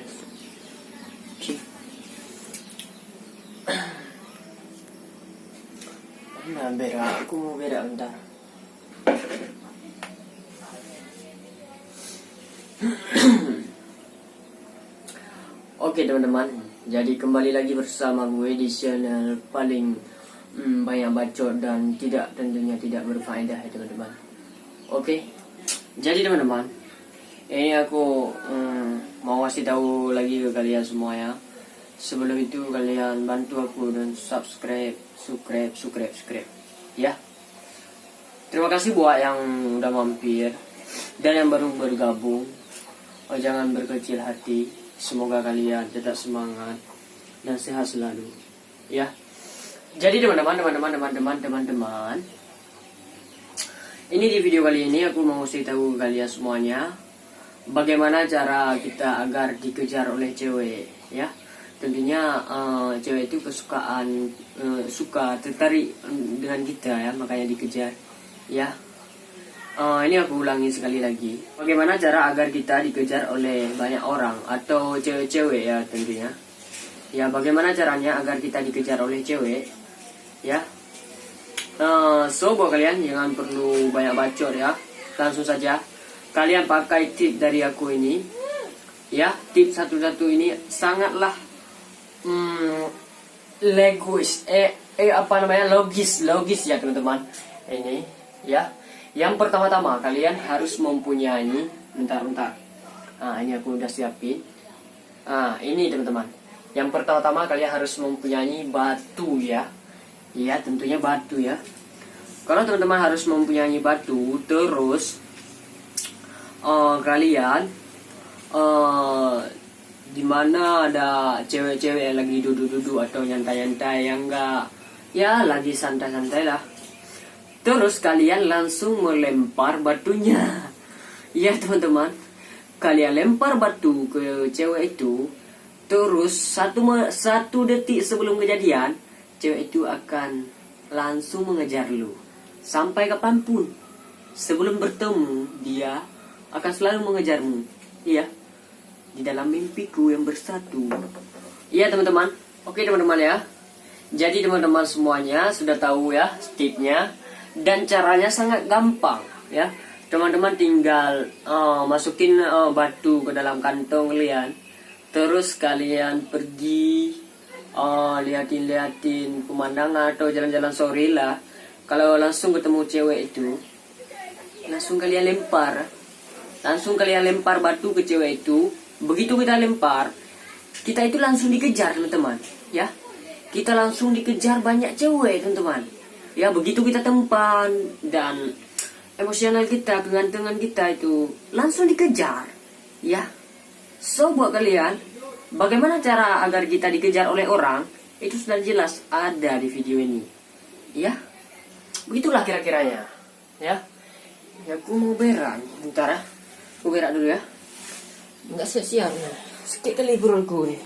guys. Oke. Nah, berak. Aku mau berak bentar. Oke teman-teman, jadi kembali lagi bersama gue di channel paling banyak bacot dan tentunya tidak berfaedah ya teman-teman. Oke, jadi teman-teman, ini aku mau kasih tahu lagi ke kalian semua ya. Sebelum itu kalian bantu aku dan subscribe ya. Terima kasih buat yang udah mampir dan yang baru bergabung. Jangan berkecil hati. Semoga kalian tetap semangat dan sehat selalu ya. Jadi teman-teman, ini di video kali ini aku mau kasih tahu kalian semuanya bagaimana cara kita agar dikejar oleh cewek ya. Tentunya cewek itu tertarik dengan kita ya, makanya dikejar ya. Ini aku ulangi sekali lagi. Bagaimana cara agar kita dikejar oleh banyak orang atau cewek-cewek ya tentunya. Ya, bagaimana caranya agar kita dikejar oleh cewek ya. So buat kalian jangan perlu banyak bacot ya. Langsung saja kalian pakai tip dari aku ini. Ya, tip satu-satu ini sangatlah logis ya teman-teman. Ini ya. Yang pertama-tama kalian harus mempunyai bentar. Ini aku udah siapin. Ini teman-teman. Yang pertama-tama kalian harus mempunyai batu ya. Ya, tentunya batu ya. Kalau teman-teman harus mempunyai batu, terus kalian di mana ada cewek-cewek yang lagi duduk-duduk atau nyantai-nyantai yang enggak ya lagi santai-santai lah. Terus kalian langsung melempar batunya. Ya teman-teman, kalian lempar batu ke cewek itu. Terus satu detik sebelum kejadian, cewek itu akan langsung mengejar lu sampai kapanpun. Sebelum bertemu, dia akan selalu mengejarmu. Iya, di dalam mimpiku yang bersatu. Iya teman-teman. Oke teman-teman ya. Jadi teman-teman semuanya sudah tahu ya tipnya. Dan caranya sangat gampang ya. Teman-teman tinggal masukin batu ke dalam kantong kalian. Terus kalian pergi liatin pemandangan atau jalan-jalan sore lah. Kalau langsung ketemu cewek itu, langsung kalian lempar batu ke cewek itu. Begitu kita lempar, kita itu langsung dikejar teman-teman ya. Kita langsung dikejar banyak cewek teman-teman. Ya, begitu kita tempan dan emosional kita, kegantengan kita itu langsung dikejar. Ya. So buat kalian, bagaimana cara agar kita dikejar oleh orang? Itu sudah jelas ada di video ini. Ya. Begitulah kira-kiranya. Ya. Ya, aku mau berak. Bentar ya. Aku berak dulu ya. Enggak siap-siap. Sikit kali perutku nih.